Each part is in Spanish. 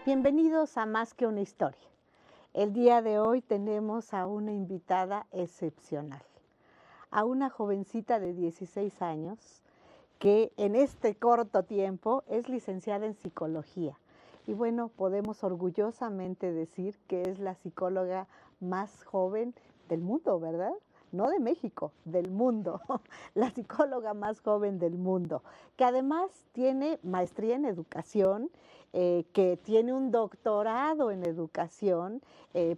Bienvenidos a Más que una historia. El día de hoy tenemos a una invitada excepcional, a una jovencita de 16 años que en este corto tiempo es licenciada en psicología. Y bueno, podemos orgullosamente decir que es la psicóloga más joven del mundo, ¿verdad? No de México, del mundo, la psicóloga más joven del mundo, que además tiene maestría en educación, que tiene un doctorado en educación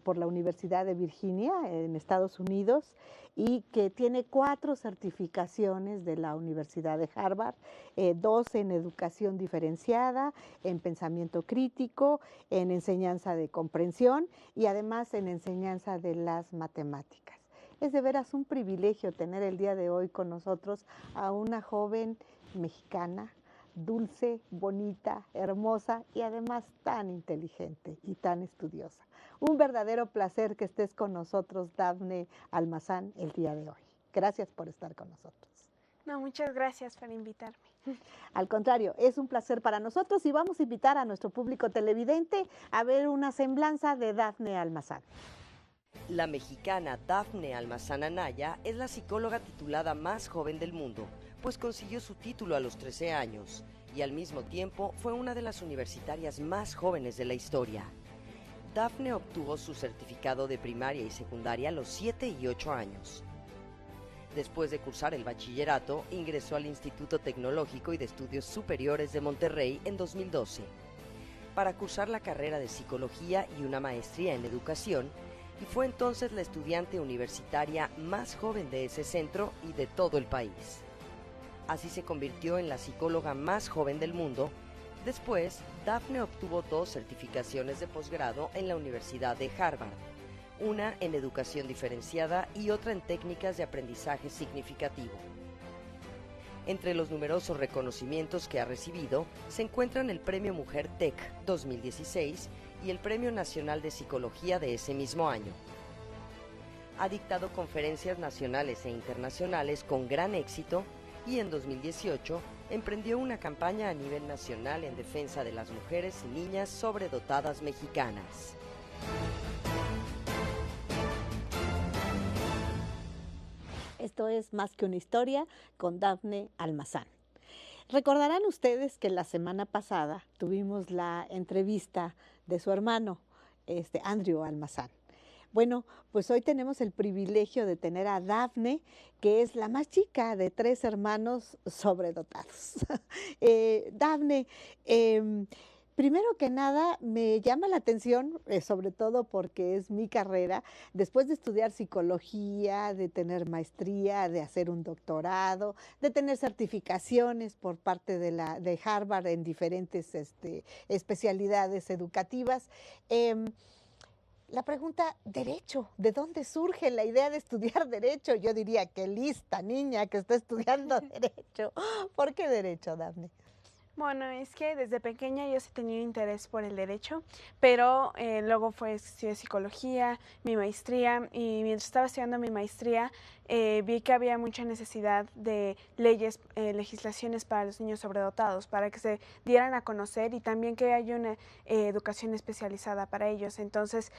por la Universidad de Virginia en Estados Unidos y que tiene 4 certificaciones de la Universidad de Harvard, 2 en educación diferenciada, en pensamiento crítico, en enseñanza de comprensión y además en enseñanza de las matemáticas. Es de veras un privilegio tener el día de hoy con nosotros a una joven mexicana, dulce, bonita, hermosa y además tan inteligente y tan estudiosa. Un verdadero placer que estés con nosotros, Dafne Almazán, el día de hoy. Gracias por estar con nosotros. No, muchas gracias por invitarme. Al contrario, es un placer para nosotros y vamos a invitar a nuestro público televidente a ver una semblanza de Dafne Almazán. La mexicana Dafne Almazán Anaya es la psicóloga titulada más joven del mundo, pues consiguió su título a los 13 años y al mismo tiempo fue una de las universitarias más jóvenes de la historia. Dafne obtuvo su certificado de primaria y secundaria a los 7 y 8 años. Después de cursar el bachillerato, ingresó al Instituto Tecnológico y de Estudios Superiores de Monterrey en 2012, para cursar la carrera de psicología y una maestría en educación, y fue entonces la estudiante universitaria más joven de ese centro y de todo el país. Así se convirtió en la psicóloga más joven del mundo. Después, Dafne obtuvo 2 certificaciones de posgrado en la Universidad de Harvard, una en educación diferenciada y otra en técnicas de aprendizaje significativo. Entre los numerosos reconocimientos que ha recibido se encuentran el Premio Mujer Tech 2016 y el Premio Nacional de Psicología de ese mismo año. Ha dictado conferencias nacionales e internacionales con gran éxito y en 2018 emprendió una campaña a nivel nacional en defensa de las mujeres y niñas sobredotadas mexicanas. Esto es Más que una historia con Dafne Almazán. Recordarán ustedes que la semana pasada tuvimos la entrevista de su hermano, Andrew Almazán. Bueno, pues hoy tenemos el privilegio de tener a Dafne, que es la más chica de 3 hermanos sobredotados. Dafne, primero que nada, me llama la atención, sobre todo porque es mi carrera, después de estudiar psicología, de tener maestría, de hacer un doctorado, de tener certificaciones por parte de Harvard en diferentes especialidades educativas. La pregunta, derecho, ¿de dónde surge la idea de estudiar derecho? Yo diría, qué lista niña que está estudiando derecho. ¿Por qué derecho, Dafne? Bueno, es que desde pequeña yo sí tenía interés por el derecho, pero luego estudié psicología, mi maestría, y mientras estaba estudiando mi maestría vi que había mucha necesidad de leyes, legislaciones para los niños sobredotados, para que se dieran a conocer y también que haya una educación especializada para ellos. Entonces,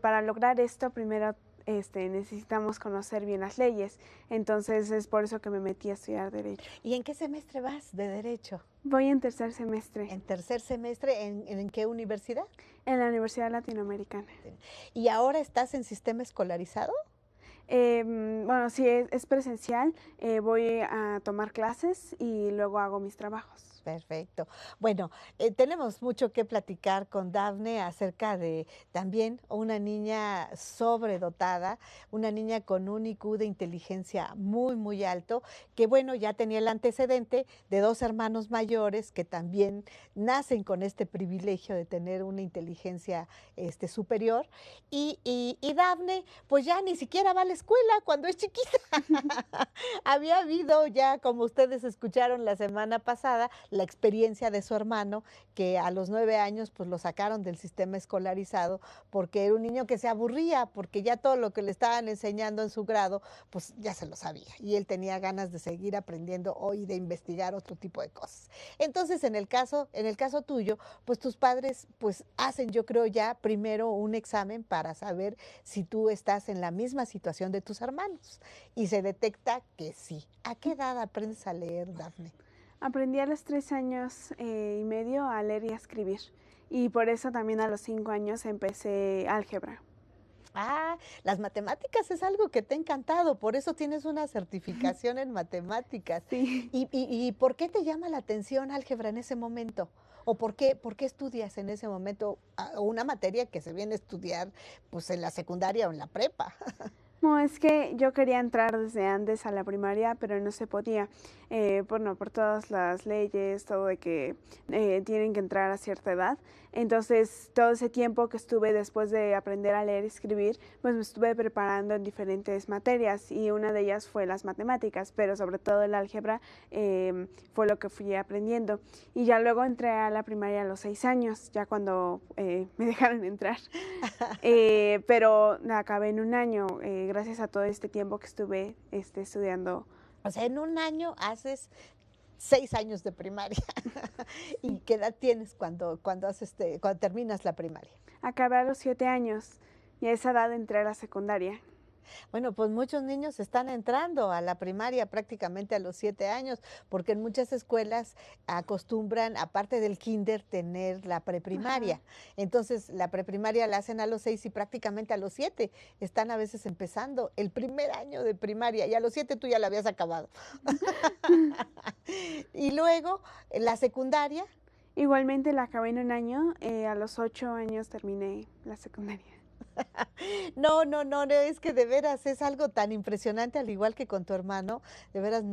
para lograr esto, primero necesitamos conocer bien las leyes. Entonces es por eso que me metí a estudiar Derecho. ¿Y en qué semestre vas de Derecho? Voy en tercer semestre. ¿En tercer semestre? ¿En qué universidad? En la Universidad Latinoamericana. ¿Y ahora estás en sistema escolarizado? Bueno, sí, es presencial. Voy a tomar clases y luego hago mis trabajos. Perfecto. Bueno, tenemos mucho que platicar con Dafne acerca de también una niña sobredotada, una niña con un IQ de inteligencia muy, muy alto, que bueno, ya tenía el antecedente de 2 hermanos mayores que también nacen con este privilegio de tener una inteligencia superior. Y Dafne, pues ya ni siquiera va a la escuela cuando es chiquita. Había habido ya, como ustedes escucharon la semana pasada, la experiencia de su hermano, que a los 9 años pues lo sacaron del sistema escolarizado porque era un niño que se aburría, porque ya todo lo que le estaban enseñando en su grado, pues ya se lo sabía. Y él tenía ganas de seguir aprendiendo y de investigar otro tipo de cosas. Entonces, en el caso tuyo, pues tus padres pues hacen, yo creo, ya primero un examen para saber si tú estás en la misma situación de tus hermanos. Y se detecta que sí. ¿A qué edad aprendes a leer, Dafne? Aprendí a los 3 años y medio a leer y a escribir. Y por eso también a los 5 años empecé álgebra. Ah, las matemáticas es algo que te ha encantado, por eso tienes una certificación en matemáticas. Sí. ¿Y por qué te llama la atención álgebra en ese momento? ¿O por qué estudias en ese momento una materia que se viene a estudiar pues en la secundaria o en la prepa? No, es que yo quería entrar desde antes a la primaria, pero no se podía, por todas las leyes, todo de que tienen que entrar a cierta edad. Entonces, todo ese tiempo que estuve después de aprender a leer y escribir, pues me estuve preparando en diferentes materias y una de ellas fue las matemáticas, pero sobre todo el álgebra fue lo que fui aprendiendo. Y ya luego entré a la primaria a los 6 años, ya cuando me dejaron entrar. Pero la acabé en un año, gracias a todo este tiempo que estuve estudiando. O sea, en un año haces 6 años de primaria. ¿Y qué edad tienes cuando terminas la primaria? Acabé a los 7 años y a esa edad entré a la secundaria. Bueno, pues muchos niños están entrando a la primaria prácticamente a los 7 años, porque en muchas escuelas acostumbran, aparte del kinder, tener la preprimaria. Ajá. Entonces, la preprimaria la hacen a los 6 y prácticamente a los 7 están a veces empezando el primer año de primaria y a los 7 tú ya la habías acabado. Y luego, la secundaria. Igualmente la acabé en un año, a los 8 años terminé la secundaria. No, es que de veras es algo tan impresionante, al igual que con tu hermano, de veras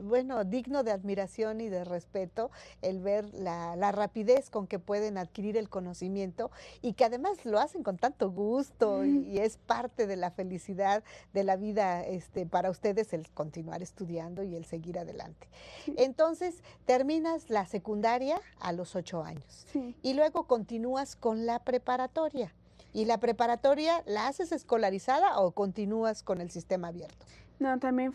bueno, digno de admiración y de respeto el ver la rapidez con que pueden adquirir el conocimiento y que además lo hacen con tanto gusto y es parte de la felicidad de la vida para ustedes el continuar estudiando y el seguir adelante. Sí. Entonces, terminas la secundaria a los 8 años Sí. y luego continúas con la preparatoria. ¿Y la preparatoria la haces escolarizada o continúas con el sistema abierto? No, también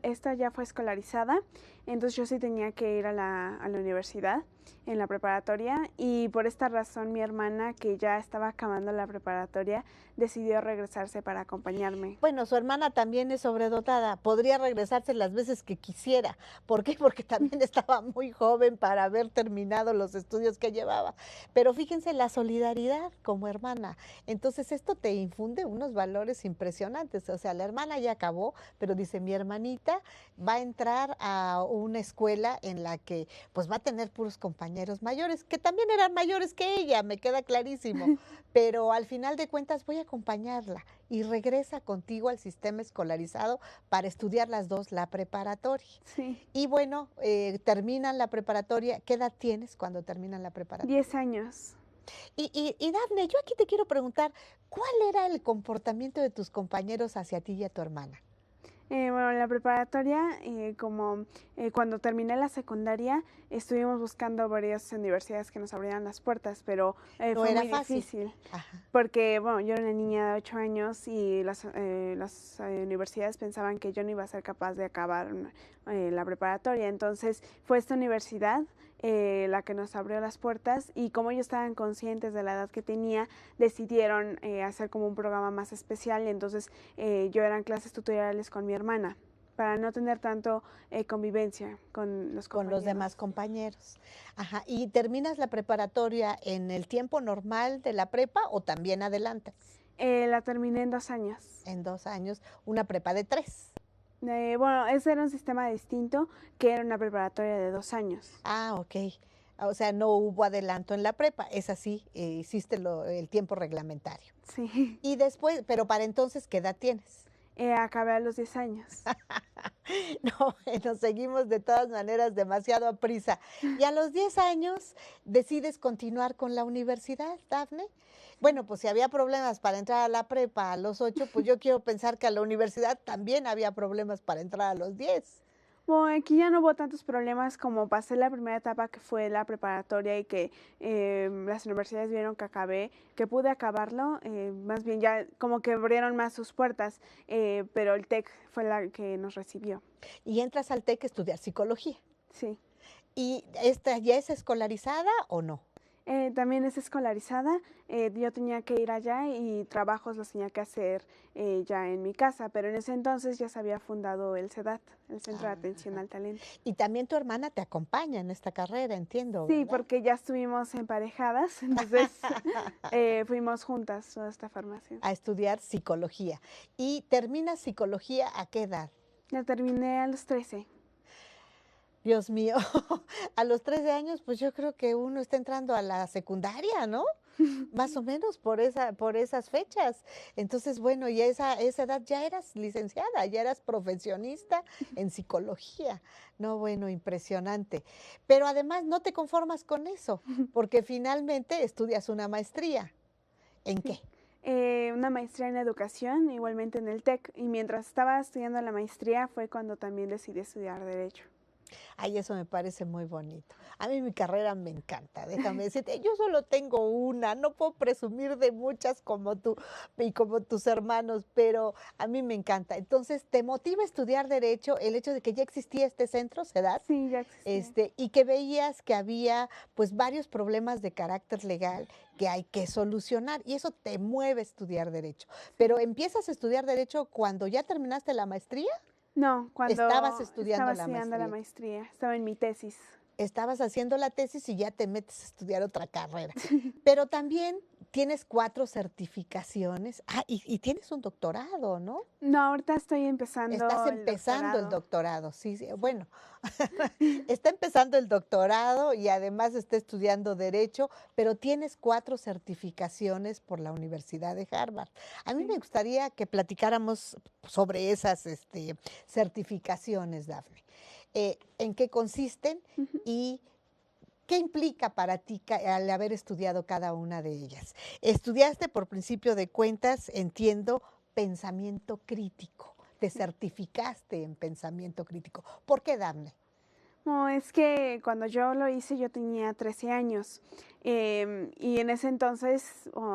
esta ya fue escolarizada, entonces yo sí tenía que ir a la universidad en la preparatoria y por esta razón mi hermana, que ya estaba acabando la preparatoria, decidió regresarse para acompañarme. Bueno, su hermana también es sobredotada, podría regresarse las veces que quisiera. ¿Por qué? Porque también estaba muy joven para haber terminado los estudios que llevaba. Pero fíjense la solidaridad como hermana. Entonces esto te infunde unos valores impresionantes. O sea, la hermana ya acabó, pero dice, mi hermanita va a entrar a una escuela en la que pues va a tener puros compañeros mayores, que también eran mayores que ella, me queda clarísimo. Pero al final de cuentas voy a acompañarla y regresa contigo al sistema escolarizado para estudiar las dos la preparatoria. Sí. Y bueno, terminan la preparatoria. ¿Qué edad tienes cuando terminan la preparatoria? 10 años. Y Dafne, yo aquí te quiero preguntar, ¿cuál era el comportamiento de tus compañeros hacia ti y a tu hermana? Bueno, en la preparatoria, cuando terminé la secundaria, estuvimos buscando varias universidades que nos abrieran las puertas, pero No fue era muy fácil. difícil, Ajá. porque bueno, yo era una niña de 8 años y las universidades pensaban que yo no iba a ser capaz de acabar la preparatoria. Entonces fue esta universidad la que nos abrió las puertas y como ellos estaban conscientes de la edad que tenía, decidieron hacer como un programa más especial. Entonces yo eran clases tutoriales con mi hermana para no tener tanto convivencia con los compañeros. Con los demás compañeros. Ajá. ¿Y terminas la preparatoria en el tiempo normal de la prepa o también adelantas? La terminé en 2 años. En 2 años, una prepa de 3. Bueno, ese era un sistema distinto, que era una preparatoria de 2 años. Ah, ok. O sea, no hubo adelanto en la prepa, es así, hiciste el tiempo reglamentario. Sí. Y después, pero para entonces, ¿qué edad tienes? Acabé a los 10 años. No, bueno, seguimos de todas maneras demasiado a prisa. Y a los 10 años decides continuar con la universidad, Dafne. Bueno, pues si había problemas para entrar a la prepa a los 8, pues yo quiero pensar que a la universidad también había problemas para entrar a los 10. Bueno, aquí ya no hubo tantos problemas como pasé la primera etapa que fue la preparatoria y que las universidades vieron que acabé, que pude acabarlo, más bien ya como que abrieron más sus puertas, pero el TEC fue la que nos recibió, Y entras al TEC a estudiar psicología. sí. ¿Y esta ya es escolarizada o no? También es escolarizada, yo tenía que ir allá y trabajos los tenía que hacer ya en mi casa, pero en ese entonces ya se había fundado el CEDAT, el Centro de Atención al Talento. Y también tu hermana te acompaña en esta carrera, entiendo, Sí, ¿verdad? porque ya estuvimos emparejadas, entonces fuimos juntas toda esta formación. A estudiar psicología. ¿Y terminas psicología a qué edad? La terminé a los 13. Dios mío, a los 13 años, pues yo creo que uno está entrando a la secundaria, ¿no? Más o menos por esas fechas. Entonces, bueno, y a esa edad ya eras licenciada, ya eras profesionista en psicología. No, bueno, impresionante. Pero además no te conformas con eso, porque finalmente estudias una maestría. ¿En qué? Una maestría en educación, igualmente en el TEC, y mientras estaba estudiando la maestría fue cuando también decidí estudiar Derecho. Ay, eso me parece muy bonito. A mí mi carrera me encanta, déjame decirte, yo solo tengo una, no puedo presumir de muchas como tú y como tus hermanos, pero a mí me encanta. Entonces, ¿te motiva a estudiar Derecho el hecho de que ya existía este centro, CEDAT? Sí, ya existía. Y que veías que había pues varios problemas de carácter legal que hay que solucionar y eso te mueve a estudiar Derecho. Pero ¿empiezas a estudiar Derecho cuando ya terminaste la maestría? No, cuando Estabas estudiando estaba la estudiando la maestría. maestría, estaba en mi tesis. Estabas haciendo la tesis y ya te metes a estudiar otra carrera. Pero también tienes 4 certificaciones. Ah, y tienes un doctorado, ¿no? No, ahorita estoy empezando Estás el empezando el doctorado. doctorado, sí, sí, bueno, está empezando el doctorado y además está estudiando Derecho, pero tienes 4 certificaciones por la Universidad de Harvard. A mí me Sí. gustaría que platicáramos sobre esas certificaciones, Dafne. ¿En qué consisten Ujú. y qué implica para ti al haber estudiado cada una de ellas? Estudiaste por principio de cuentas, entiendo, pensamiento crítico. Te certificaste en pensamiento crítico. ¿Por qué, Dafne? No, es que cuando yo lo hice yo tenía 13 años y en ese entonces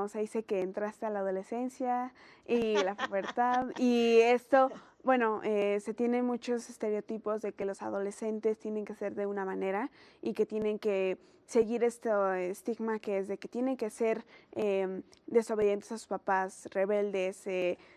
se dice que entraste a la adolescencia y la pubertad y esto, bueno, se tienen muchos estereotipos de que los adolescentes tienen que ser de una manera y que tienen que seguir este estigma que es de que tienen que ser desobedientes a sus papás, rebeldes,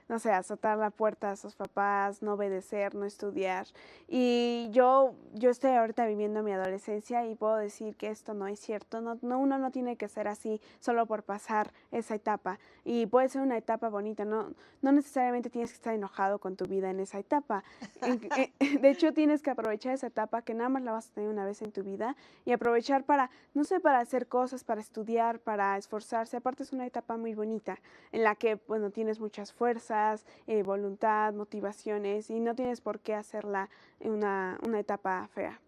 no sé, azotar la puerta a sus papás, no obedecer, no estudiar. Y yo estoy ahorita viviendo mi adolescencia y puedo decir que esto no es cierto. Uno no tiene que ser así solo por pasar esa etapa. Y puede ser una etapa bonita, no necesariamente tienes que estar enojado con tu vida en esa etapa. De hecho, tienes que aprovechar esa etapa que nada más la vas a tener una vez en tu vida y aprovechar para, no sé, para hacer cosas, para estudiar, para esforzarse. Aparte es una etapa muy bonita en la que, bueno, tienes muchas fuerzas, voluntad, motivaciones y no tienes por qué hacerla una etapa fea,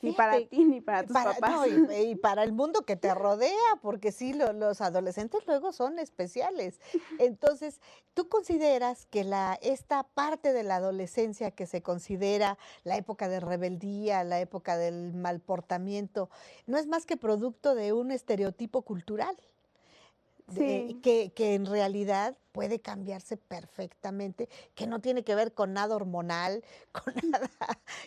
ni para Fíjate, ti ni para tus papás. no, y para el mundo que te rodea, porque sí, los adolescentes luego son especiales. Entonces, ¿tú consideras que esta parte de la adolescencia que se considera la época de rebeldía, la época del mal portamiento, no es más que producto de un estereotipo cultural? Sí, Que en realidad puede cambiarse perfectamente, que no tiene que ver con nada hormonal,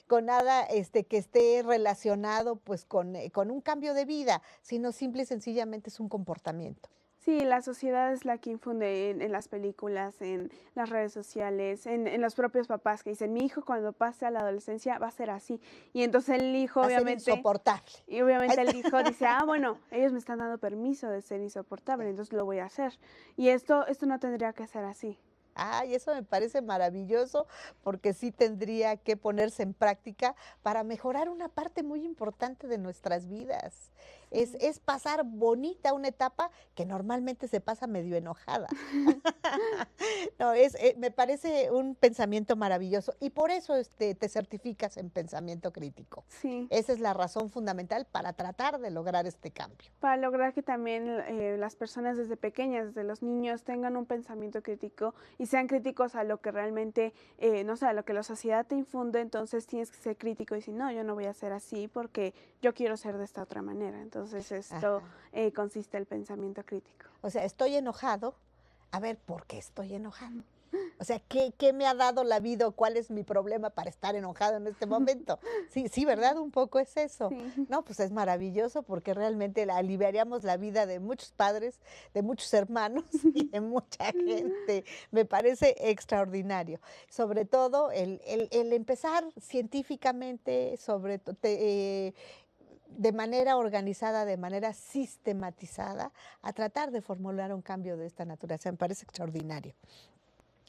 con nada que esté relacionado pues con un cambio de vida, sino simple y sencillamente es un comportamiento. sí, la sociedad es la que infunde en las películas, en las redes sociales, en los propios papás que dicen, mi hijo cuando pase a la adolescencia va a ser así. Y entonces el hijo, Va a ser obviamente, insoportable. y obviamente el hijo dice, ah, bueno, ellos me están dando permiso de ser insoportable, entonces lo voy a hacer. Y esto no tendría que ser así. Ay, eso me parece maravilloso, porque sí tendría que ponerse en práctica para mejorar una parte muy importante de nuestras vidas. Sí. Es pasar bonita una etapa que normalmente se pasa medio enojada. No, me parece un pensamiento maravilloso y por eso te certificas en pensamiento crítico. Sí. Esa es la razón fundamental para tratar de lograr este cambio. Para lograr que también las personas desde pequeñas, desde los niños, tengan un pensamiento crítico y sean críticos a lo que realmente, no sé, a lo que la sociedad te infunde, entonces tienes que ser crítico y decir, no, yo no voy a ser así porque yo quiero ser de esta otra manera. Entonces esto Ajá. consiste el pensamiento crítico. O sea, estoy enojado. A ver, ¿por qué estoy enojado? O sea, ¿qué me ha dado la vida o cuál es mi problema para estar enojado en este momento? Sí, sí, ¿verdad? Un poco es eso. Sí, No, pues es maravilloso porque realmente aliviaríamos la vida de muchos padres, de muchos hermanos y de mucha gente. Me parece extraordinario. Sobre todo el empezar científicamente, de manera organizada, de manera sistematizada, a tratar de formular un cambio de esta naturaleza. Me parece extraordinario.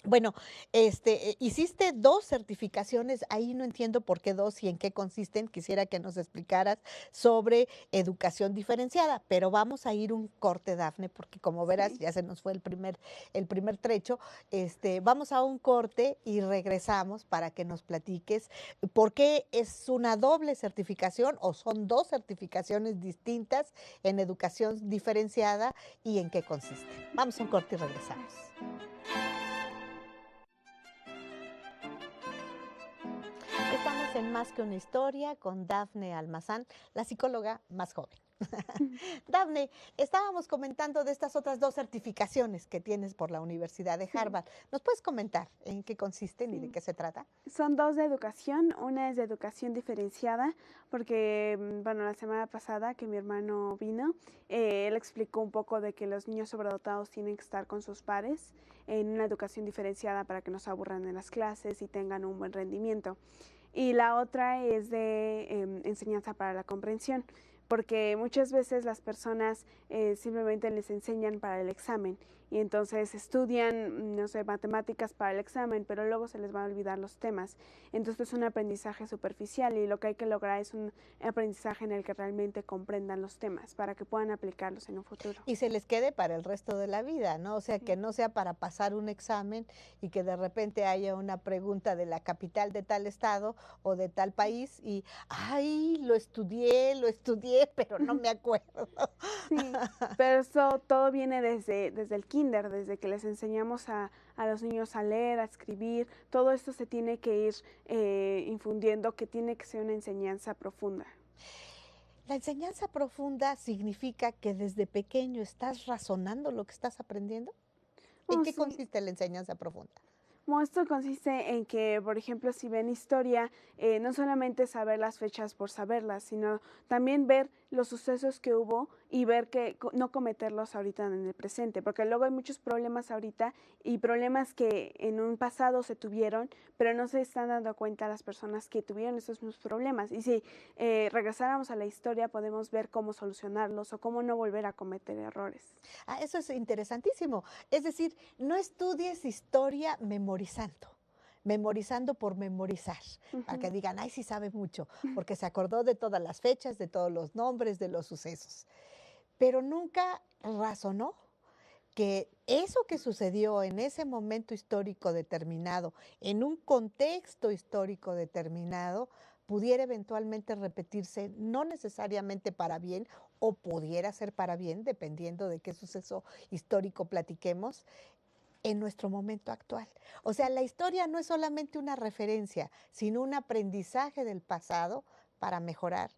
Bueno, hiciste 2 certificaciones, ahí no entiendo por qué 2 y en qué consisten. Quisiera que nos explicaras sobre educación diferenciada, pero vamos a ir un corte, Dafne, porque como verás, sí. ya se nos fue el primer trecho. Vamos a un corte y regresamos para que nos platiques por qué es una doble certificación o son 2 certificaciones distintas en educación diferenciada y en qué consisten. Vamos a un corte y regresamos. Estamos en Más que una historia con Dafne Almazán, la psicóloga más joven. Dafne, estábamos comentando de estas otras 2 certificaciones que tienes por la Universidad de Sí. Harvard. ¿Nos puedes comentar en qué consisten y de Sí. qué se trata? Son 2 de educación, una es de educación diferenciada, porque, bueno, la semana pasada que mi hermano vino, él explicó un poco de que los niños sobredotados tienen que estar con sus pares en una educación diferenciada para que no se aburran en las clases y tengan un buen rendimiento. Y la otra es de enseñanza para la comprensión, porque muchas veces las personas simplemente les enseñan para el examen y entonces estudian, no sé, matemáticas para el examen, pero luego se les van a olvidar los temas. Entonces es un aprendizaje superficial y lo que hay que lograr es un aprendizaje en el que realmente comprendan los temas para que puedan aplicarlos en un futuro. Y se les quede para el resto de la vida, ¿no? O sea, que Sí. no sea para pasar un examen y que de repente haya una pregunta de la capital de tal estado o de tal país y, ay, lo estudié, pero no me acuerdo. Sí, pero eso todo viene desde el kinder, desde que les enseñamos a los niños a leer, a escribir, todo esto se tiene que ir infundiendo, que tiene que ser una enseñanza profunda. La enseñanza profunda significa que desde pequeño estás razonando lo que estás aprendiendo. ¿En Oh, qué sí. consiste la enseñanza profunda? Bueno, esto consiste en que, por ejemplo, si ven historia, no solamente saber las fechas por saberlas, sino también ver los sucesos que hubo y ver que no cometerlos ahorita en el presente, porque luego hay muchos problemas ahorita y problemas que en un pasado se tuvieron, pero no se están dando cuenta las personas que tuvieron esos mismos problemas. Y si regresáramos a la historia, podemos ver cómo solucionarlos o cómo no volver a cometer errores. Ah, eso es interesantísimo. Es decir, no estudies historia memorizando por memorizar, para Ujú. que digan, ay, sí sabe mucho, porque se acordó de todas las fechas, de todos los nombres, de los sucesos. Pero nunca razonó que eso que sucedió en ese momento histórico determinado, en un contexto histórico determinado, pudiera eventualmente repetirse, no necesariamente para bien, o pudiera ser para bien, dependiendo de qué suceso histórico platiquemos, en nuestro momento actual. O sea, la historia no es solamente una referencia, sino un aprendizaje del pasado para mejorar,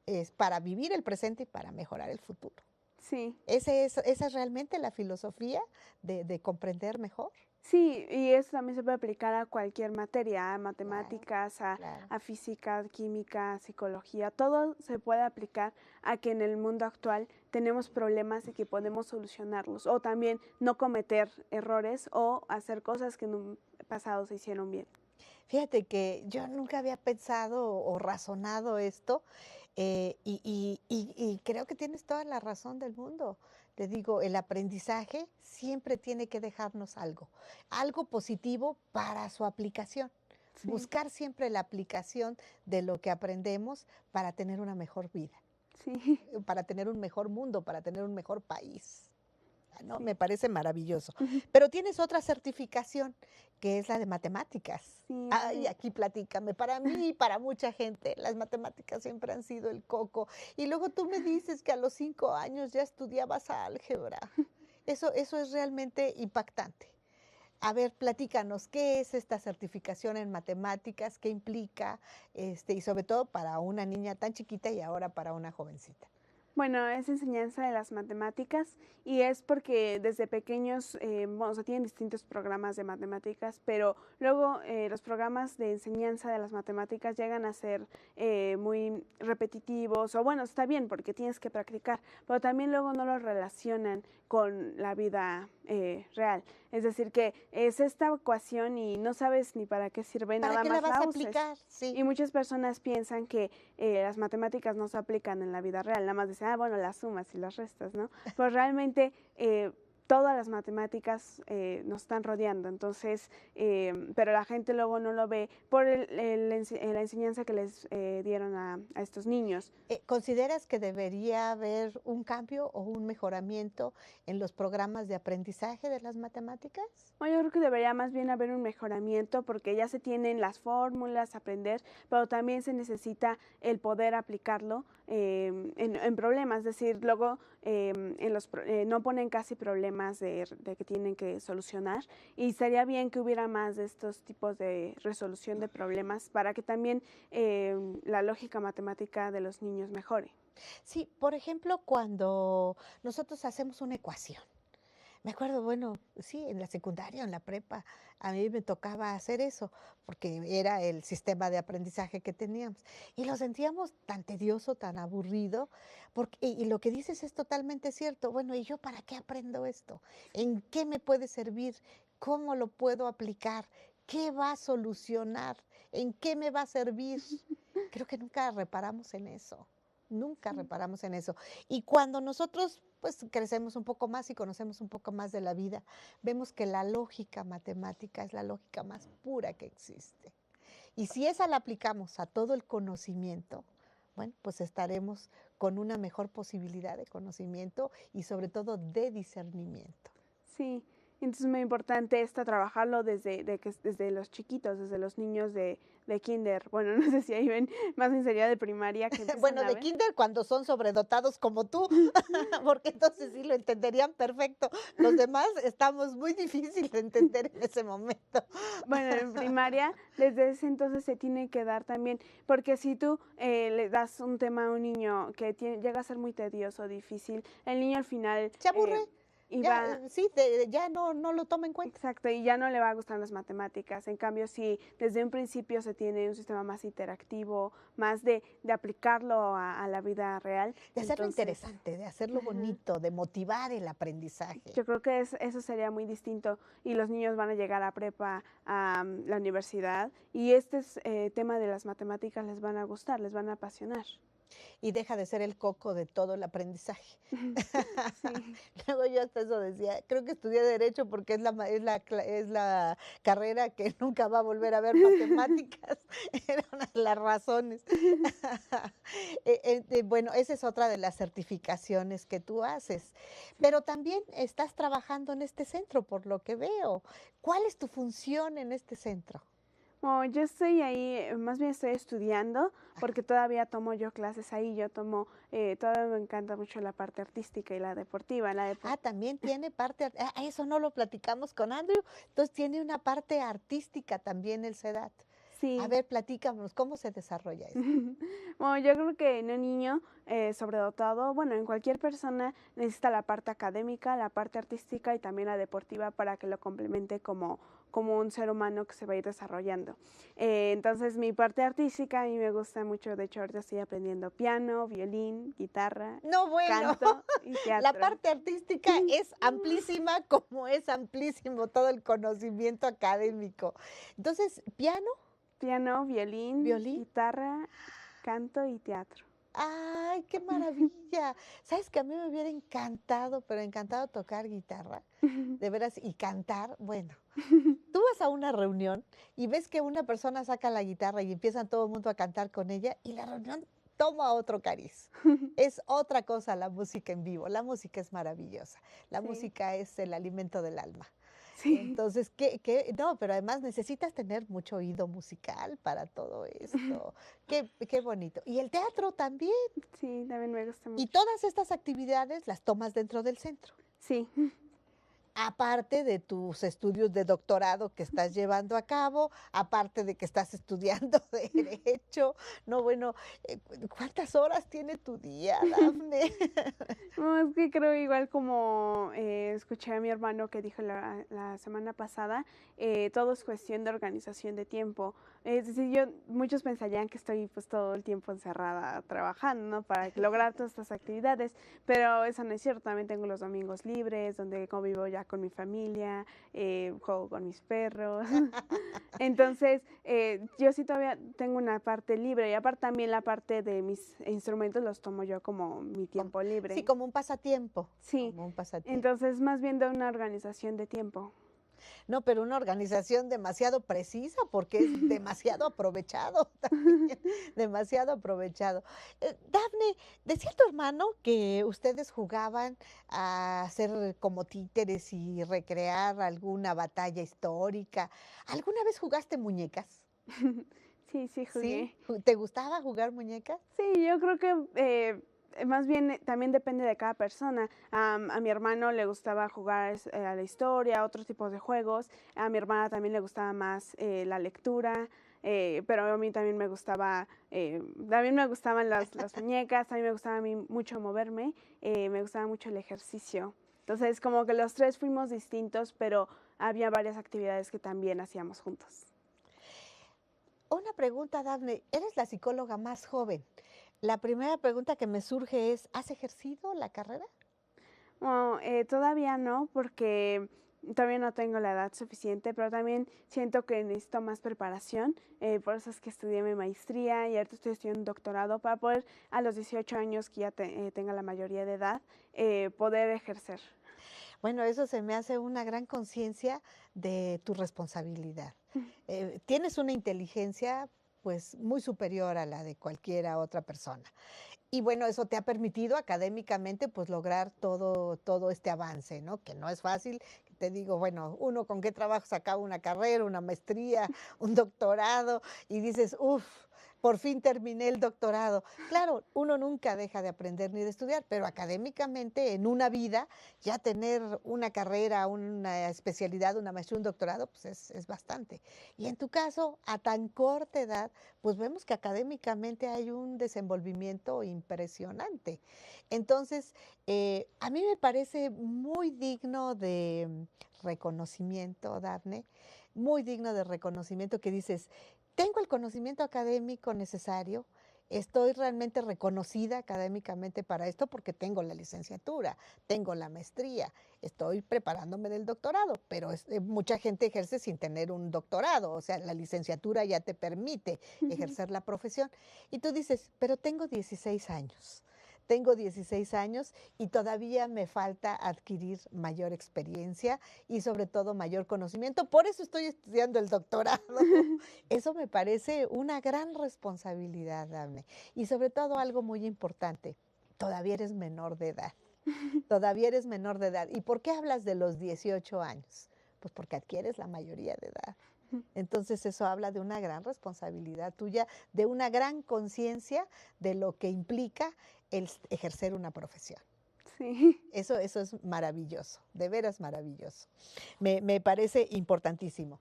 es para vivir el presente y para mejorar el futuro. Sí. Esa es realmente la filosofía de comprender mejor. Sí, y eso también se puede aplicar a cualquier materia, a Claro, matemáticas, claro. a física, química, psicología, todo se puede aplicar a que en el mundo actual tenemos problemas y que podemos solucionarlos, o también no cometer errores o hacer cosas que en un pasado se hicieron bien. Fíjate que yo nunca había pensado o razonado esto, y creo que tienes toda la razón del mundo. Te digo, el aprendizaje siempre tiene que dejarnos algo positivo para su aplicación. Sí, Buscar siempre la aplicación de lo que aprendemos para tener una mejor vida, sí, para tener un mejor mundo, para tener un mejor país. ¿No? sí. Me parece maravilloso. Ujú. Pero tienes otra certificación, que es la de matemáticas. Sí, Ay, sí. aquí platícame, para mí y para mucha gente, las matemáticas siempre han sido el coco. Y luego tú me dices que a los 5 años ya estudiabas álgebra. Eso es realmente impactante. A ver, platícanos, ¿qué es esta certificación en matemáticas? ¿Qué implica? Y sobre todo para una niña tan chiquita y ahora para una jovencita. Bueno, es enseñanza de las matemáticas y es porque desde pequeños, bueno, o sea, tienen distintos programas de matemáticas, pero luego los programas de enseñanza de las matemáticas llegan a ser muy repetitivos, o bueno, está bien porque tienes que practicar, pero también luego no los relacionan con la vida real. Es decir, que es esta ecuación y no sabes ni para qué sirve, ¿Para nada qué la más vas la a uses. aplicar? Sí. Y muchas personas piensan que las matemáticas no se aplican en la vida real, nada más dicen, ah, bueno, las sumas y las restas, ¿no? Pues realmente todas las matemáticas nos están rodeando, entonces, pero la gente luego no lo ve por la enseñanza que les dieron a estos niños. ¿Consideras que debería haber un cambio o un mejoramiento en los programas de aprendizaje de las matemáticas? Bueno, yo creo que debería más bien haber un mejoramiento porque ya se tienen las fórmulas, aprender, pero también se necesita el poder aplicarlo en problemas. Es decir, luego no ponen casi problemas de que tienen que solucionar y estaría bien que hubiera más de estos tipos de resolución de problemas para que también la lógica matemática de los niños mejore. Sí, por ejemplo, cuando nosotros hacemos una ecuación. Me acuerdo, bueno, sí, en la secundaria, en la prepa, a mí me tocaba hacer eso, porque era el sistema de aprendizaje que teníamos. Y lo sentíamos tan tedioso, tan aburrido, porque, y lo que dices es totalmente cierto. Bueno, ¿y yo para qué aprendo esto? ¿En qué me puede servir? ¿Cómo lo puedo aplicar? ¿Qué va a solucionar? ¿En qué me va a servir? Creo que nunca reparamos en eso. Nunca Sí. reparamos en eso. Y cuando nosotros pues crecemos un poco más y conocemos un poco más de la vida, vemos que la lógica matemática es la lógica más pura que existe. Y si esa la aplicamos a todo el conocimiento, bueno, pues estaremos con una mejor posibilidad de conocimiento y sobre todo de discernimiento. Sí, entonces es muy importante esto trabajarlo desde los chiquitos, desde los niños de kinder. Bueno, no sé si ahí ven más en serio de primaria que empiezan Bueno, a de ver. kinder cuando son sobredotados como tú, porque entonces sí lo entenderían perfecto. Los demás estamos muy difícil de entender en ese momento. Bueno, en primaria, desde ese entonces se tiene que dar también, porque si tú le das un tema a un niño que llega a ser muy tedioso, difícil, el niño al final Se aburre, ya, iba. sí, ya no lo toma en cuenta. Exacto, y ya no le va a gustar las matemáticas. En cambio, si desde un principio se tiene un sistema más interactivo, más de aplicarlo a la vida real, De hacerlo entonces, interesante, de hacerlo ajá, bonito, de motivar el aprendizaje. yo creo que eso sería muy distinto y los niños van a llegar a prepa, a la universidad y tema de las matemáticas les van a gustar, les van a apasionar. Y deja de ser el coco de todo el aprendizaje. Sí, Luego yo hasta eso decía, creo que estudié Derecho porque es la carrera que nunca va a volver a ver matemáticas. Era una de las razones. Bueno, esa es otra de las certificaciones que tú haces. Pero también estás trabajando en este centro, por lo que veo. ¿Cuál es tu función en este centro? oh, yo estoy ahí, más bien estoy estudiando, porque todavía tomo yo clases ahí, todavía me encanta mucho la parte artística y la deportiva. También tiene eso no lo platicamos con Andrew. Entonces tiene una parte artística también el CEDAT. Sí. A ver, platícanos, ¿cómo se desarrolla eso? Bueno, yo creo que en un niño sobredotado, bueno, en cualquier persona necesita la parte académica, la parte artística y también la deportiva para que lo complemente como un ser humano que se va a ir desarrollando. Entonces, mi parte artística a mí me gusta mucho, de hecho, ahorita estoy aprendiendo piano, violín, guitarra, No, bueno, canto y la teatro. parte artística es amplísima como es amplísimo todo el conocimiento académico. Entonces, piano, Piano, violín, violín. guitarra, canto y teatro. ¡Ay, qué maravilla! ¿Sabes que a mí me hubiera encantado, pero encantado tocar guitarra? De veras, y cantar, bueno, tú vas a una reunión y ves que una persona saca la guitarra y empiezan todo el mundo a cantar con ella y la reunión toma otro cariz. Es otra cosa la música en vivo. La música es maravillosa. La Sí, música es el alimento del alma. sí. Entonces, no, pero además necesitas tener mucho oído musical para todo esto. Qué bonito. Y el teatro también. Sí, también me gusta Y mucho. todas estas actividades las tomas dentro del centro. Sí, Aparte de tus estudios de doctorado que estás llevando a cabo, aparte de que estás estudiando derecho, no, bueno, ¿cuántas horas tiene tu día, Dafne? no, es que creo igual como escuché a mi hermano que dijo la semana pasada, todo es cuestión de organización de tiempo. Es decir, muchos pensarían que estoy pues todo el tiempo encerrada trabajando, ¿no? Para lograr todas estas actividades, pero eso no es cierto. También tengo los domingos libres, donde convivo ya con mi familia, juego con mis perros. Entonces, yo sí todavía tengo una parte libre y aparte también la parte de mis instrumentos los tomo yo como mi tiempo Sí, libre. como un pasatiempo, Sí, como un pasatiempo. entonces más bien de una organización de tiempo. No, pero una organización demasiado precisa porque es demasiado aprovechado también, demasiado aprovechado. Dafne, decía tu hermano que ustedes jugaban a hacer como títeres y recrear alguna batalla histórica. ¿Alguna vez jugaste muñecas? Sí, sí, ¿Sí? jugué. ¿Te gustaba jugar muñecas? Sí, yo creo que más bien también depende de cada persona. A mi hermano le gustaba jugar a la historia, otros tipos de juegos. A mi hermana también le gustaba más la lectura, pero a mí también también me gustaban las muñecas, también me gustaba a mí mucho moverme, me gustaba mucho el ejercicio. Entonces, como que los tres fuimos distintos, pero había varias actividades que también hacíamos juntos. Una pregunta, Dafne, eres la psicóloga más joven. La primera pregunta que me surge es, ¿has ejercido la carrera? Bueno, todavía no, porque todavía no tengo la edad suficiente, pero también siento que necesito más preparación. Por eso es que estudié mi maestría y ahorita estoy estudiando un doctorado para poder a los 18 años que ya tenga la mayoría de edad, poder ejercer. Bueno, eso se me hace una gran conciencia de tu responsabilidad. Tienes una inteligencia pues muy superior a la de cualquiera otra persona. Y bueno, eso te ha permitido académicamente pues lograr todo este avance, ¿no? Que no es fácil. Te digo, bueno, uno con qué trabajo acaba una carrera, una maestría, un doctorado y dices, uff, por fin terminé el doctorado. Claro, uno nunca deja de aprender ni de estudiar, pero académicamente en una vida ya tener una carrera, una especialidad, una maestría, un doctorado, pues es bastante. Y en tu caso, a tan corta edad, pues vemos que académicamente hay un desenvolvimiento impresionante. Entonces, a mí me parece muy digno de reconocimiento, Dafne, muy digno de reconocimiento que dices, tengo el conocimiento académico necesario, estoy realmente reconocida académicamente para esto porque tengo la licenciatura, tengo la maestría, estoy preparándome del doctorado, pero mucha gente ejerce sin tener un doctorado, o sea, la licenciatura ya te permite ejercer la profesión. Y tú dices, pero tengo 16 años y todavía me falta adquirir mayor experiencia y sobre todo mayor conocimiento. Por eso estoy estudiando el doctorado. Eso me parece una gran responsabilidad, Dafne. Y sobre todo algo muy importante, todavía eres menor de edad. Todavía eres menor de edad. ¿Y por qué hablas de los 18 años? Pues porque adquieres la mayoría de edad. Entonces eso habla de una gran responsabilidad tuya, de una gran conciencia de lo que implica el ejercer una profesión. Sí. Eso es maravilloso, de veras maravilloso. Me parece importantísimo.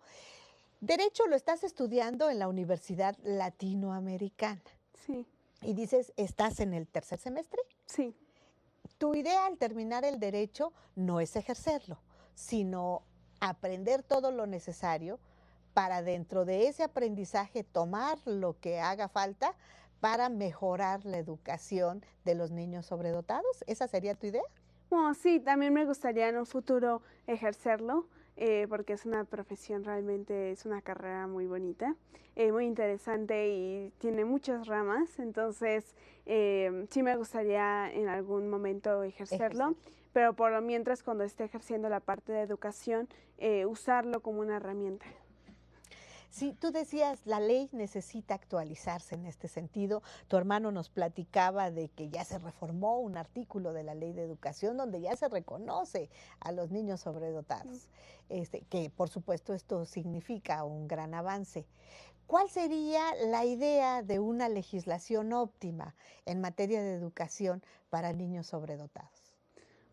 Derecho lo estás estudiando en la Universidad Latinoamericana Sí, y dices, ¿estás en el tercer semestre? sí. Tu idea al terminar el derecho no es ejercerlo, sino aprender todo lo necesario para dentro de ese aprendizaje tomar lo que haga falta para mejorar la educación de los niños sobredotados. ¿Esa sería tu idea? Bueno, sí, también me gustaría en un futuro ejercerlo, porque es una profesión realmente, es una carrera muy bonita, muy interesante y tiene muchas ramas, entonces sí me gustaría en algún momento ejercerlo, Ejercer. pero por lo mientras cuando esté ejerciendo la parte de educación, usarlo como una herramienta. Sí, tú decías, la ley necesita actualizarse en este sentido. Tu hermano nos platicaba de que ya se reformó un artículo de la Ley de Educación donde ya se reconoce a los niños sobredotados. Que por supuesto esto significa un gran avance. ¿Cuál sería la idea de una legislación óptima en materia de educación para niños sobredotados?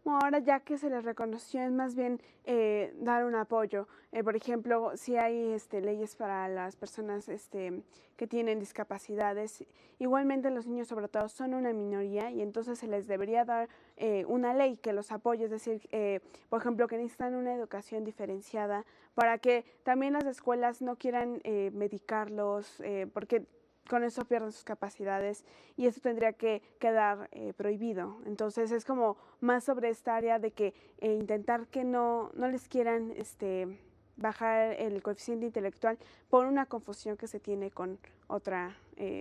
Bueno, ahora ya que se les reconoció es más bien dar un apoyo. Por ejemplo, si hay leyes para las personas que tienen discapacidades, igualmente los niños sobre todo son una minoría y entonces se les debería dar una ley que los apoye, es decir, por ejemplo, que necesitan una educación diferenciada para que también las escuelas no quieran medicarlos, porque con eso pierden sus capacidades y eso tendría que quedar prohibido. Entonces es como más sobre esta área de que intentar que no les quieran bajar el coeficiente intelectual por una confusión que se tiene con otra,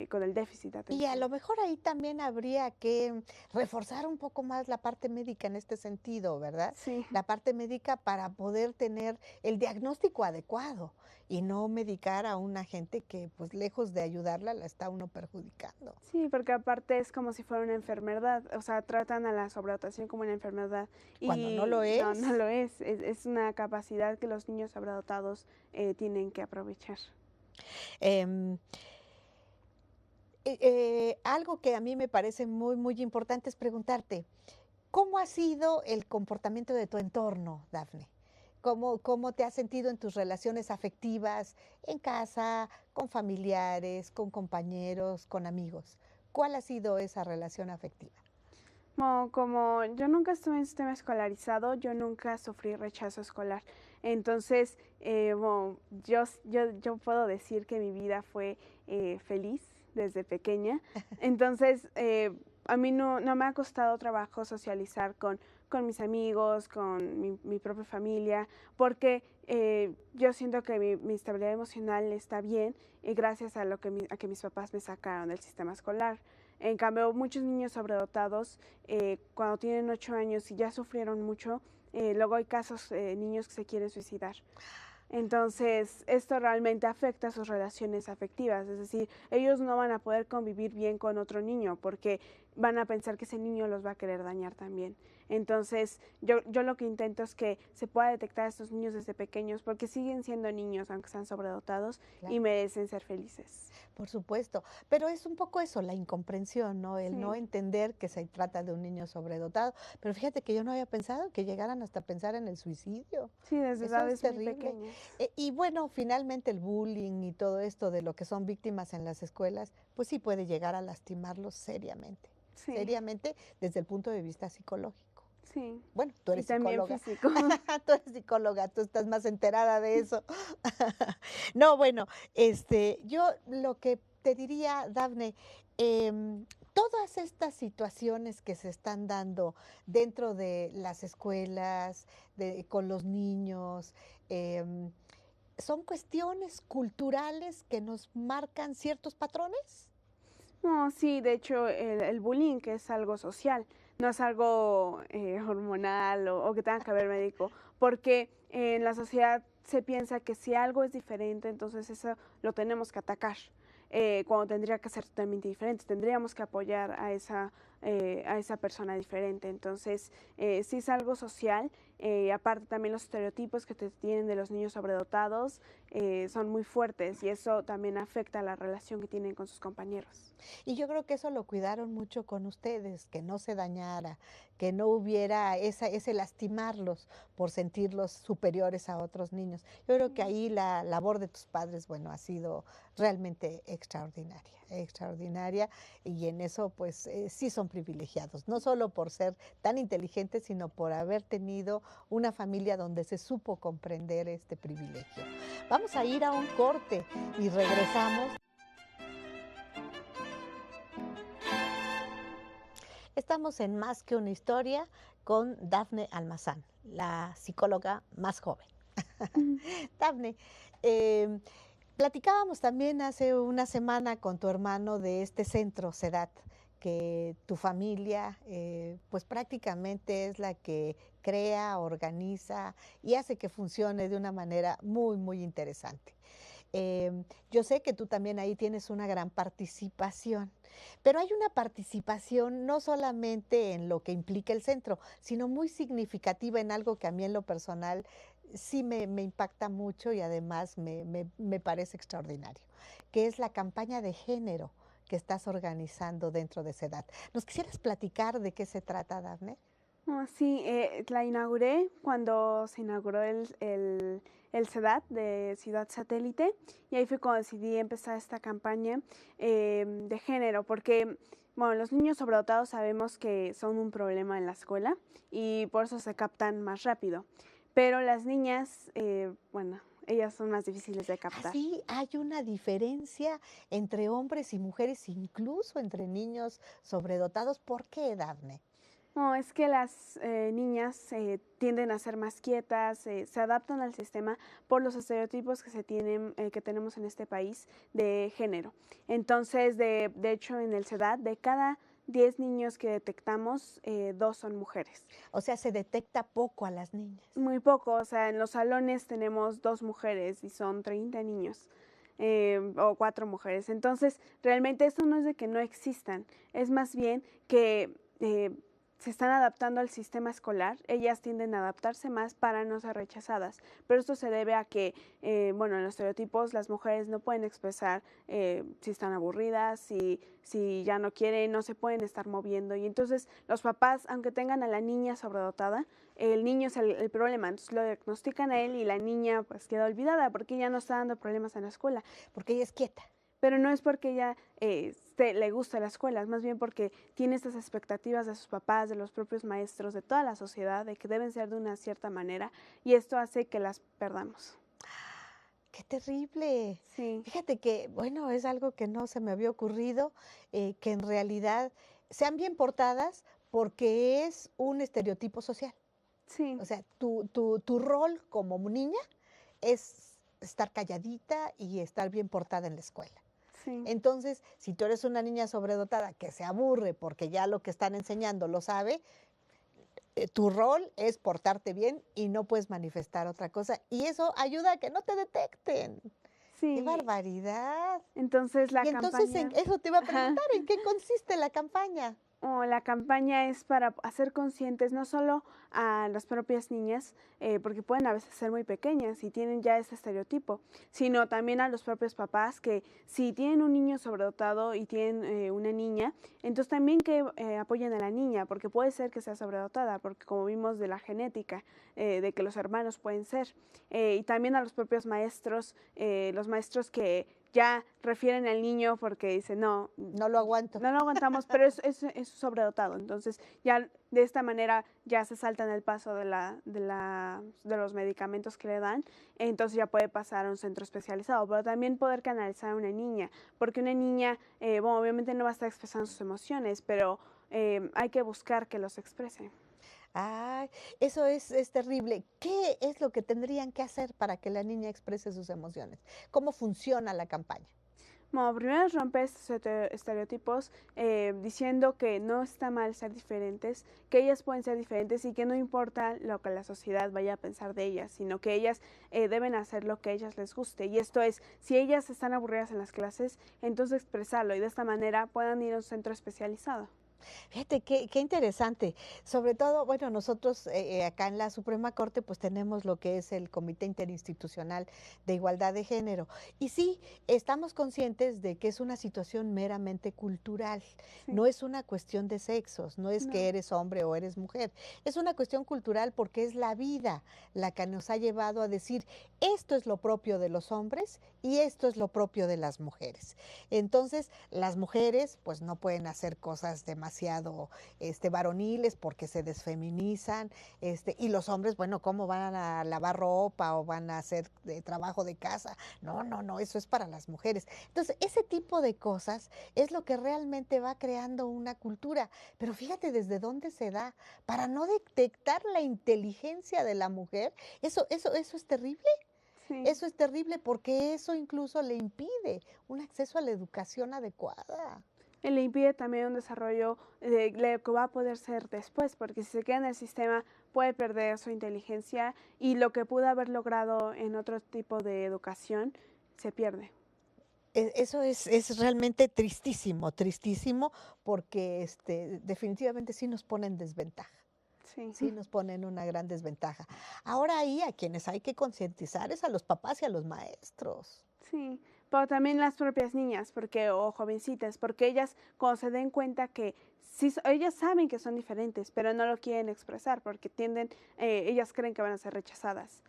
con el déficit de Y a atención. lo mejor ahí también habría que reforzar un poco más la parte médica en este sentido, ¿verdad? Sí. La parte médica para poder tener el diagnóstico adecuado y no medicar a una gente que, pues, lejos de ayudarla, la está uno perjudicando. Sí, porque aparte es como si fuera una enfermedad, o sea, tratan a la sobredotación como una enfermedad Cuando no lo y no, no es. lo es una capacidad que los niños sobredotados tienen que aprovechar. em, Algo que a mí me parece muy, muy importante es preguntarte, ¿cómo ha sido el comportamiento de tu entorno, Dafne? ¿Cómo te has sentido en tus relaciones afectivas, en casa, con familiares, con compañeros, con amigos? ¿Cuál ha sido esa relación afectiva? Como yo nunca estuve en sistema escolarizado, yo nunca sufrí rechazo escolar. Entonces, bueno, yo puedo decir que mi vida fue feliz desde pequeña. Entonces, a mí no me ha costado trabajo socializar con mis amigos, con mi propia familia, porque yo siento que mi estabilidad emocional está bien y gracias a a que mis papás me sacaron del sistema escolar. En cambio, muchos niños sobredotados, cuando tienen 8 años y ya sufrieron mucho, luego hay casos de niños que se quieren suicidar. Entonces, esto realmente afecta sus relaciones afectivas, es decir, ellos no van a poder convivir bien con otro niño porque van a pensar que ese niño los va a querer dañar también. Entonces, yo lo que intento es que se pueda detectar a estos niños desde pequeños porque siguen siendo niños, aunque sean sobredotados, y Claro. merecen ser felices. Por supuesto, pero es un poco eso, la incomprensión, ¿no? El no Sí, entender que se trata de un niño sobredotado. Pero fíjate que yo no había pensado que llegaran hasta pensar en el suicidio. sí, desde Eso es edades muy terrible. pequeñas. Y bueno, finalmente el bullying y todo esto de lo que son víctimas en las escuelas, pues sí puede llegar a lastimarlos Sí, seriamente desde el punto de vista psicológico. sí. Bueno, tú Y eres también psicóloga, físico. tú eres psicóloga, tú estás más enterada de eso. No, bueno, yo lo que te diría, Dafne, todas estas situaciones que se están dando dentro de las escuelas, con los niños, em, ¿son cuestiones culturales que nos marcan ciertos patrones? No, sí, de hecho, el bullying, que es algo social, no es algo hormonal o que tenga que ver médico, porque en la sociedad se piensa que si algo es diferente, entonces eso lo tenemos que atacar, cuando tendría que ser totalmente diferente. Tendríamos que apoyar a esa persona diferente. Entonces, sí es algo social. Aparte también los estereotipos que te tienen de los niños sobredotados, son muy fuertes y eso también afecta la relación que tienen con sus compañeros. Y yo creo que eso lo cuidaron mucho con ustedes, que no se dañara, que no hubiera ese lastimarlos por sentirlos superiores a otros niños. Yo creo que ahí la labor de tus padres, bueno, ha sido realmente extraordinaria, extraordinaria, y en eso pues sí son privilegiados, no solo por ser tan inteligentes, sino por haber tenido una familia donde se supo comprender este privilegio. Vamos a ir a un corte y regresamos. Estamos en Más que una historia con Dafne Almazán, la psicóloga más joven. Dafne, eh, platicábamos también hace una semana con tu hermano de este centro CEDAT, que tu familia pues prácticamente es la que crea, organiza y hace que funcione de una manera muy, muy interesante. Yo sé que tú también ahí tienes una gran participación, pero hay una participación no solamente en lo que implica el centro, sino muy significativa en algo que a mí en lo personal sí me impacta mucho y además me parece extraordinario, que es la campaña de género que estás organizando dentro de CEDAT. ¿Nos quisieras platicar de qué se trata, Dafne? Oh, sí, la inauguré cuando se inauguró el CEDAT de Ciudad Satélite y ahí fue cuando decidí empezar esta campaña de género, porque bueno, los niños sobredotados sabemos que son un problema en la escuela y por eso se captan más rápido, pero las niñas, bueno, ellas son más difíciles de captar. Sí, hay una diferencia entre hombres y mujeres, incluso entre niños sobredotados. ¿Por qué, Dafne? No, es que las niñas tienden a ser más quietas, se adaptan al sistema por los estereotipos que se tienen, que tenemos en este país de género. Entonces, de hecho, en el CEDAT, de cada 10 niños que detectamos, 2 son mujeres. O sea, se detecta poco a las niñas. Muy poco, o sea, en los salones tenemos 2 mujeres y son 30 niños. O 4 mujeres. Entonces, realmente eso no es de que no existan, es más bien que se están adaptando al sistema escolar, ellas tienden a adaptarse más para no ser rechazadas, pero esto se debe a que, bueno, en los estereotipos las mujeres no pueden expresar si están aburridas, si ya no quieren, no se pueden estar moviendo y entonces los papás, aunque tengan a la niña sobredotada, el niño es el problema, entonces lo diagnostican a él y la niña pues queda olvidada porque ella no está dando problemas en la escuela. Porque ella es quieta. Pero no es porque ella le gusta la escuela, es más bien porque tiene estas expectativas de sus papás, de los propios maestros, de toda la sociedad, de que deben ser de una cierta manera, y esto hace que las perdamos. ¡Qué terrible! Sí. Fíjate que, bueno, es algo que no se me había ocurrido, que en realidad sean bien portadas porque es un estereotipo social. Sí. O sea, tu rol como niña es estar calladita y estar bien portada en la escuela. Sí. Entonces, si tú eres una niña sobredotada que se aburre porque ya lo que están enseñando lo sabe, tu rol es portarte bien y no puedes manifestar otra cosa. Y eso ayuda a que no te detecten. Sí. ¡Qué barbaridad! Entonces la Y entonces, campaña... eso te iba a preguntar, ¿en qué consiste la campaña? La campaña es para hacer conscientes no solo a las propias niñas, porque pueden a veces ser muy pequeñas y tienen ya ese estereotipo, sino también a los propios papás que si tienen un niño sobredotado y tienen una niña, entonces también que apoyen a la niña, porque puede ser que sea sobredotada, porque como vimos de la genética, de que los hermanos pueden ser, y también a los propios maestros, los maestros que ya refieren al niño porque dicen, no lo aguanto. No lo aguantamos, pero es sobredotado. Entonces, ya de esta manera ya se saltan el paso de los medicamentos que le dan, entonces ya puede pasar a un centro especializado, pero también poder canalizar a una niña, porque una niña, bueno, obviamente no va a estar expresando sus emociones, pero hay que buscar que los exprese. Ay, eso es terrible. ¿Qué es lo que tendrían que hacer para que la niña exprese sus emociones? ¿Cómo funciona la campaña? Bueno, primero rompe estos estereotipos diciendo que no está mal ser diferentes, que ellas pueden ser diferentes y que no importa lo que la sociedad vaya a pensar de ellas, sino que ellas deben hacer lo que a ellas les guste. Y esto es, si ellas están aburridas en las clases, entonces expresarlo y de esta manera puedan ir a un centro especializado. Fíjate qué interesante. Sobre todo, bueno, nosotros acá en la Suprema Corte pues tenemos lo que es el Comité Interinstitucional de Igualdad de Género. Y sí, estamos conscientes de que es una situación meramente cultural. Sí, No es una cuestión de sexos, no es que no, eres hombre o eres mujer. Es una cuestión cultural porque es la vida la que nos ha llevado a decir esto es lo propio de los hombres y esto es lo propio de las mujeres. Entonces, las mujeres pues no pueden hacer cosas demasiado varoniles porque se desfeminizan, y los hombres, bueno, ¿cómo van a lavar ropa o van a hacer trabajo de casa? No, no, no, eso es para las mujeres. Entonces, ese tipo de cosas es lo que realmente va creando una cultura. Pero fíjate desde dónde se da, para no detectar la inteligencia de la mujer, eso es terrible. sí. Eso es terrible porque eso incluso le impide un acceso a la educación adecuada. Y le impide también un desarrollo de lo que va a poder ser después, porque si se queda en el sistema puede perder su inteligencia y lo que pudo haber logrado en otro tipo de educación se pierde. Eso es realmente tristísimo, tristísimo, porque definitivamente sí nos pone en desventaja. Sí, Sí, nos pone en una gran desventaja. Ahora ahí a quienes hay que concientizar es a los papás y a los maestros. sí, pero también las propias niñas, porque o jovencitas, porque ellas cuando se den cuenta que sí, ellas saben que son diferentes, pero no lo quieren expresar porque tienden, ellas creen que van a ser rechazadas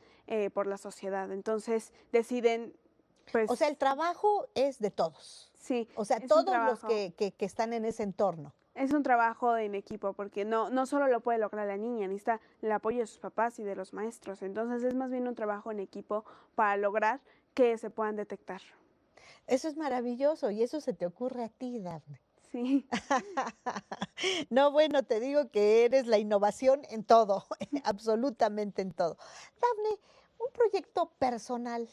por la sociedad, entonces deciden, O sea, pues el trabajo es de todos. sí, O sea, es un todos los trabajo. que están en ese entorno. Es un trabajo en equipo porque no solo lo puede lograr la niña, necesita el apoyo de sus papás y de los maestros. Entonces es más bien un trabajo en equipo para lograr que se puedan detectar. Eso es maravilloso y eso se te ocurre a ti, Dafne. Sí, No, bueno, te digo que eres la innovación en todo, absolutamente en todo. Dafne, un proyecto personal,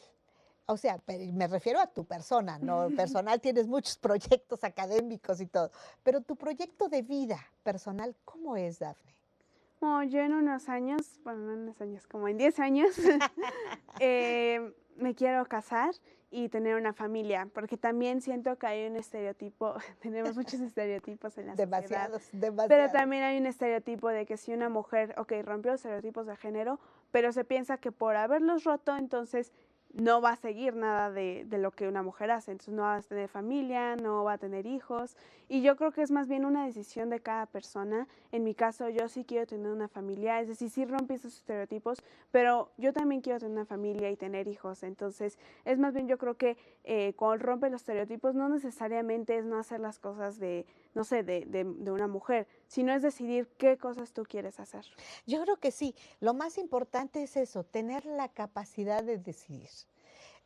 o sea, me refiero a tu persona, no personal, tienes muchos proyectos académicos y todo, pero tu proyecto de vida personal, ¿cómo es, Dafne? como yo en unos años, bueno, no en unos años, como en 10 años, me quiero casar y tener una familia, porque también siento que hay un estereotipo, tenemos muchos estereotipos en la sociedad, Demasiados, pero demasiados. también hay un estereotipo de que si una mujer, ok, rompió los estereotipos de género, pero se piensa que por haberlos roto, entonces no va a seguir nada de lo que una mujer hace, entonces no va a tener familia, no va a tener hijos, y yo creo que es más bien una decisión de cada persona. En mi caso, yo sí quiero tener una familia, es decir, sí rompí esos estereotipos, pero yo también quiero tener una familia y tener hijos, entonces es más bien yo creo que cuando rompe los estereotipos no necesariamente es no hacer las cosas de, no sé, de una mujer, sino es decidir qué cosas tú quieres hacer. Yo creo que sí, lo más importante es eso, tener la capacidad de decidir.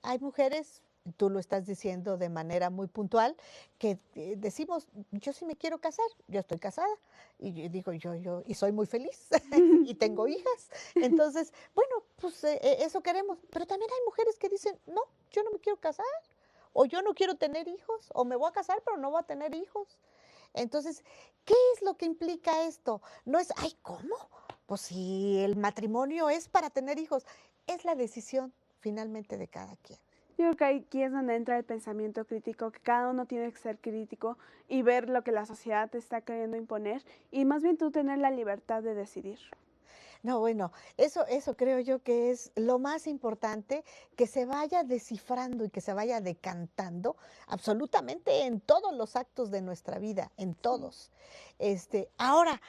Hay mujeres, tú lo estás diciendo de manera muy puntual, que decimos, yo sí me quiero casar, yo estoy casada, y yo digo, y soy muy feliz, y tengo hijas. Entonces, bueno, pues eso queremos. Pero también hay mujeres que dicen, no, yo no me quiero casar, o yo no quiero tener hijos, o me voy a casar, pero no voy a tener hijos. Entonces, ¿qué es lo que implica esto? No es, ay, ¿cómo? Pues si el matrimonio es para tener hijos, es la decisión finalmente de cada quien. Yo creo que aquí es donde entra el pensamiento crítico, que cada uno tiene que ser crítico y ver lo que la sociedad te está queriendo imponer y más bien tú tener la libertad de decidir. No, bueno, eso creo yo que es lo más importante, que se vaya descifrando y que se vaya decantando absolutamente en todos los actos de nuestra vida, en Sí. todos. Ahora,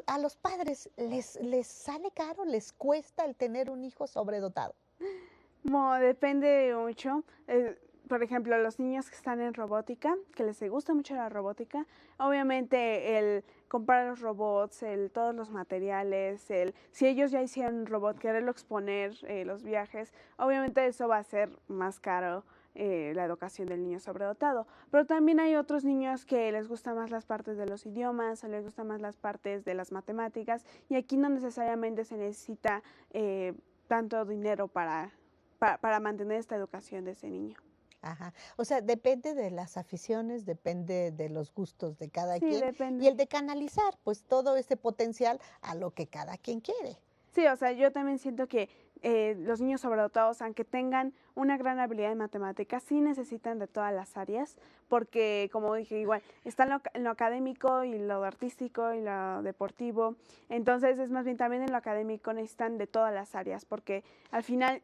a los padres les sale caro, les cuesta el tener un hijo sobredotado. Bueno, depende mucho. Por ejemplo, los niños que están en robótica, que les gusta mucho la robótica, obviamente el comprar los robots, todos los materiales, si ellos ya hicieron un robot, quererlo exponer, los viajes, obviamente eso va a ser más caro. La educación del niño sobredotado, pero también hay otros niños que les gustan más las partes de los idiomas o les gustan más las partes de las matemáticas y aquí no necesariamente se necesita tanto dinero para mantener esta educación de ese niño. Ajá. O sea, depende de las aficiones, depende de los gustos de cada Sí, quien y el depende. de canalizar, pues todo ese potencial a lo que cada quien quiere. Sí, o sea, yo también siento que los niños sobredotados, aunque tengan una gran habilidad en matemáticas, sí necesitan de todas las áreas, porque como dije, igual, está en lo académico y lo artístico y lo deportivo, entonces es más bien también en lo académico necesitan de todas las áreas, porque al final,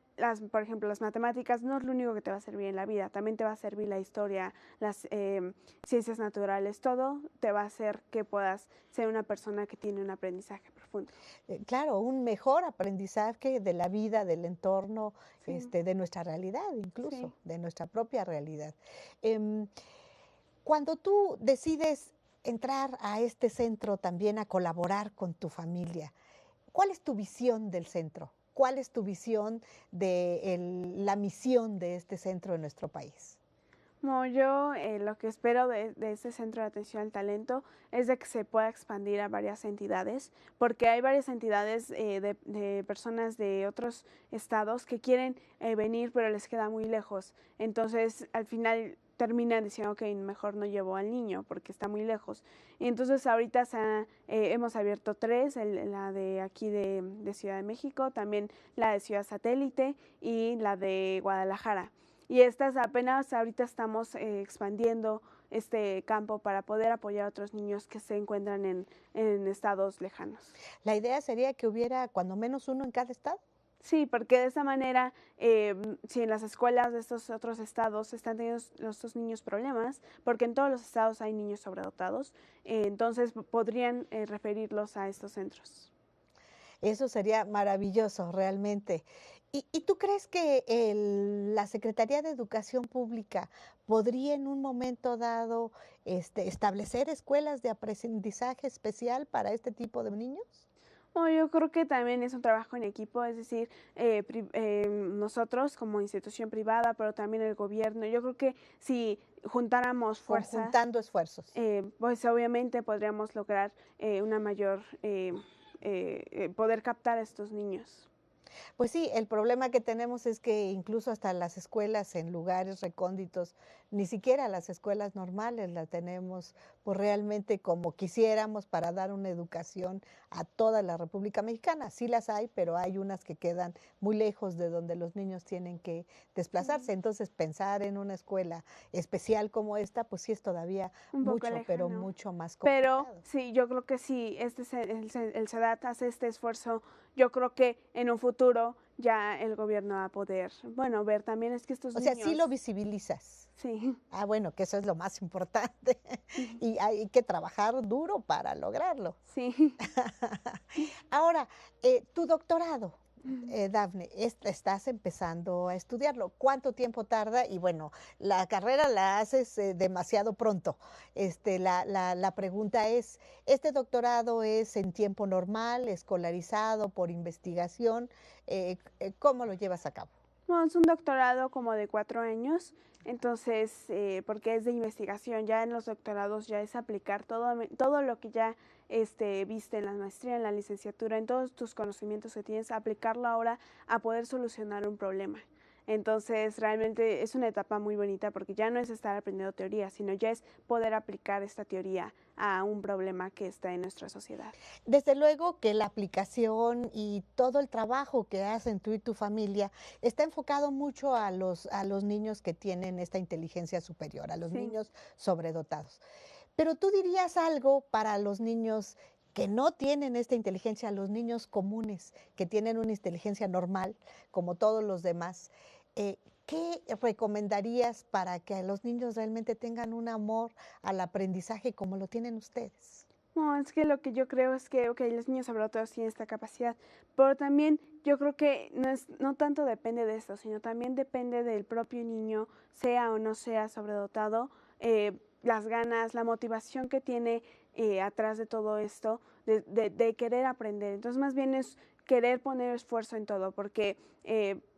por ejemplo, las matemáticas no es lo único que te va a servir en la vida, también te va a servir la historia, las ciencias naturales, todo te va a hacer que puedas ser una persona que tiene un aprendizaje profundo. Claro, un mejor aprendizaje de la vida, del entorno, Sí, de nuestra realidad, incluso, sí. de nuestra propia realidad. Em, Cuando tú decides entrar a este centro también a colaborar con tu familia, ¿cuál es tu visión del centro? ¿Cuál es tu visión de la misión de este centro en nuestro país? Bueno, yo lo que espero de este centro de atención al talento es de que se pueda expandir a varias entidades, porque hay varias entidades de personas de otros estados que quieren venir, pero les queda muy lejos. Entonces, al final terminan diciendo que mejor no llevo al niño porque está muy lejos. Y entonces ahorita hemos abierto 3, la de aquí de Ciudad de México, también la de Ciudad Satélite y la de Guadalajara. Y estas apenas ahorita estamos expandiendo este campo para poder apoyar a otros niños que se encuentran en estados lejanos. La idea sería que hubiera cuando menos uno en cada estado. Sí, porque de esa manera, si en las escuelas de estos otros estados están teniendo estos niños problemas, porque en todos los estados hay niños sobredotados, entonces podrían referirlos a estos centros. Eso sería maravilloso, realmente. ¿Y tú crees que la Secretaría de Educación Pública podría en un momento dado establecer escuelas de aprendizaje especial para este tipo de niños? No, yo creo que también es un trabajo en equipo, es decir, nosotros como institución privada, pero también el gobierno. Yo creo que si juntáramos fuerzas, Conjuntando esfuerzos. pues obviamente podríamos lograr una mayor, poder captar a estos niños. Pues sí, el problema que tenemos es que incluso hasta las escuelas en lugares recónditos, ni siquiera las escuelas normales las tenemos pues realmente como quisiéramos para dar una educación a toda la República Mexicana. Sí las hay, pero hay unas que quedan muy lejos de donde los niños tienen que desplazarse. Sí, Entonces, pensar en una escuela especial como esta, pues sí es todavía un poco mucho, pero lejano. mucho más Pero complicado. sí, yo creo que sí, el SEDAT hace este esfuerzo, yo creo que en un futuro ya el gobierno va a poder, bueno, ver también es que estos O sea, sí lo niños, visibilizas. sí, Ah, bueno, que eso es lo más importante. sí, Y hay que trabajar duro para lograrlo. sí. Ahora, tu doctorado, Dafne, estás empezando a estudiarlo. ¿Cuánto tiempo tarda? Y bueno, la carrera la haces demasiado pronto. La pregunta es, ¿este doctorado es en tiempo normal, escolarizado, por investigación? ¿Cómo lo llevas a cabo? Bueno, es un doctorado como de 4 años, entonces, porque es de investigación, ya en los doctorados ya es aplicar todo lo que ya viste en la maestría, en la licenciatura, en todos tus conocimientos que tienes, aplicarlo ahora a poder solucionar un problema. Entonces, realmente es una etapa muy bonita porque ya no es estar aprendiendo teoría, sino ya es poder aplicar esta teoría a un problema que está en nuestra sociedad. Desde luego que la aplicación y todo el trabajo que hacen tú y tu familia está enfocado mucho a los niños que tienen esta inteligencia superior, a los Sí. niños sobredotados. Pero tú dirías algo para los niños que no tienen esta inteligencia, los niños comunes, que tienen una inteligencia normal, como todos los demás. ¿Qué recomendarías para que los niños realmente tengan un amor al aprendizaje como lo tienen ustedes? No, es que lo que yo creo es que, ok, los niños sobredotados tienen esta capacidad, pero también yo creo que no tanto depende de esto, sino también depende del propio niño, sea o no sea sobredotado, las ganas, la motivación que tiene atrás de todo esto, de querer aprender. Entonces, más bien es querer poner esfuerzo en todo, porque,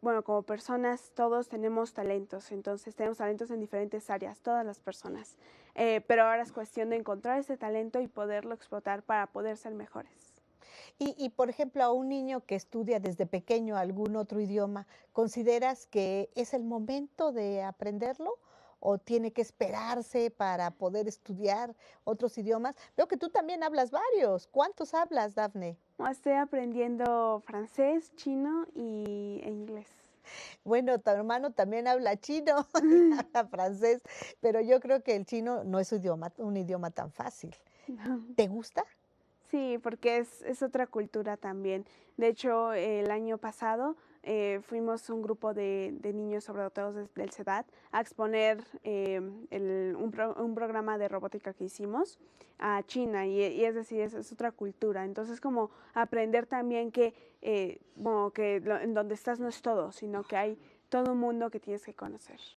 bueno, como personas todos tenemos talentos, entonces tenemos talentos en diferentes áreas, todas las personas. Pero ahora es cuestión de encontrar ese talento y poderlo explotar para poder ser mejores. Por ejemplo, a un niño que estudia desde pequeño algún otro idioma, ¿consideras que es el momento de aprenderlo o tiene que esperarse para poder estudiar otros idiomas? Veo que tú también hablas varios. ¿Cuántos hablas, Dafne? Estoy aprendiendo francés, chino e inglés. Bueno, tu hermano también habla chino y habla francés, pero yo creo que el chino no es un idioma tan fácil. ¿Te gusta? Sí, porque es otra cultura también. De hecho, el año pasado fuimos un grupo de niños sobredotados del CEDAT a exponer un programa de robótica que hicimos a China y es decir, es otra cultura. Entonces, como aprender también que, en donde estás no es todo, sino que hay todo un mundo que tienes que conocer.